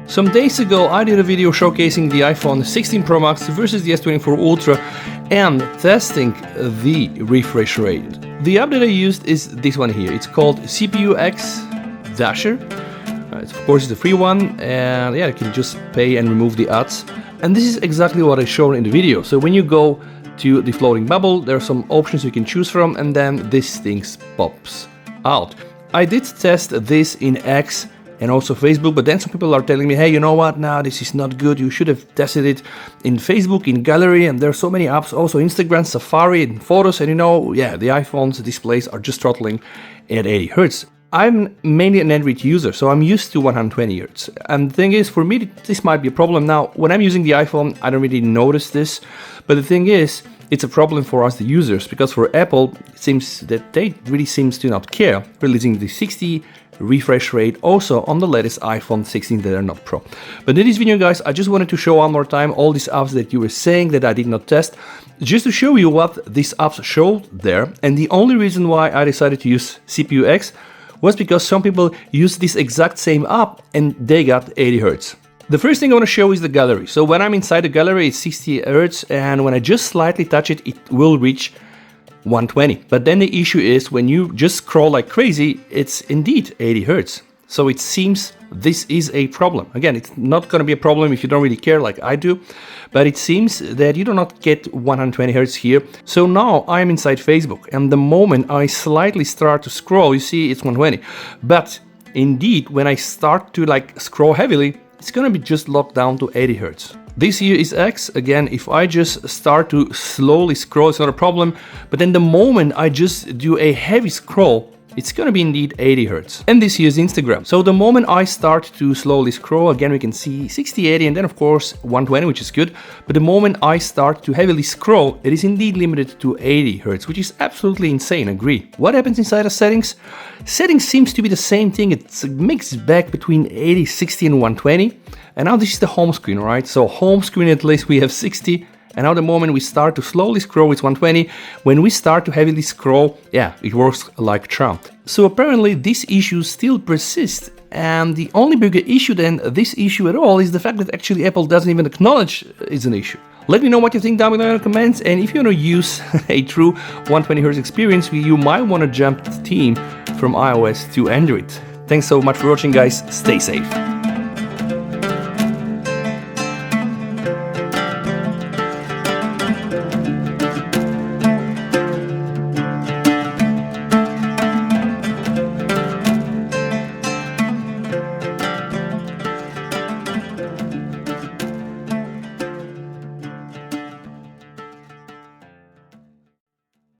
Some days ago I did a video showcasing the iPhone 16 Pro Max versus the S24 Ultra and testing the refresh rate. The update I used is this one here. It's called CPU X Dasher. Of course it's a free one, and yeah, you can just pay and remove the ads. And this is exactly what I showed in the video. So when you go to the floating bubble, there are some options you can choose from, and then this thing pops out. I did test this in X and also Facebook, but then some people are telling me, hey, you know what, now this is not good, you should have tested it in Facebook, in Gallery, and there are so many apps, also Instagram, Safari, and Photos, and yeah, the iPhone's displays are just throttling at 80 Hz. I'm mainly an Android user, so I'm used to 120 Hz. And the thing is, for me, this might be a problem. Now, when I'm using the iPhone, I don't really notice this, but the thing is, it's a problem for us, the users, because for Apple, it seems that they really seems to not care, releasing the 60 refresh rate also on the latest iPhone 16 that are not Pro. But in this video, guys, I just wanted to show one more time all these apps that you were saying that I did not test, just to show you what these apps showed there. And the only reason why I decided to use CPU X was because some people use this exact same app and they got 80 Hz. The first thing I want to show is the gallery. So when I'm inside the gallery, it's 60 Hz, and when I just slightly touch it, it will reach 120. But then the issue is when you just scroll like crazy, it's indeed 80 Hz. So it seems this is a problem. Again, it's not going to be a problem if you don't really care like I do, but it seems that you do not get 120 Hz here. So now I'm inside Facebook, and the moment I slightly start to scroll, you see it's 120. But indeed, when I start to scroll heavily, it's going to be just locked down to 80 Hz. This here is X. Again, if I just start to slowly scroll, it's not a problem. But then the moment I just do a heavy scroll, it's gonna be indeed 80 Hz. And this here is Instagram. So the moment I start to slowly scroll, again we can see 60, 80, and then of course 120, which is good. But the moment I start to heavily scroll, it is indeed limited to 80 Hz, which is absolutely insane, agree. What happens inside of settings? Settings seems to be the same thing. It's a mixed bag between 80, 60, and 120. And now this is the home screen, right? So home screen, at least we have 60. And now the moment we start to slowly scroll, it's 120. When we start to heavily scroll, yeah, it works like charmed. So apparently this issue still persists. And the only bigger issue than this issue at all is the fact that actually Apple doesn't even acknowledge it's an issue. Let me know what you think down below in the comments. And if you want to use a true 120 Hz experience, you might want to jump the team from iOS to Android. Thanks so much for watching, guys. Stay safe.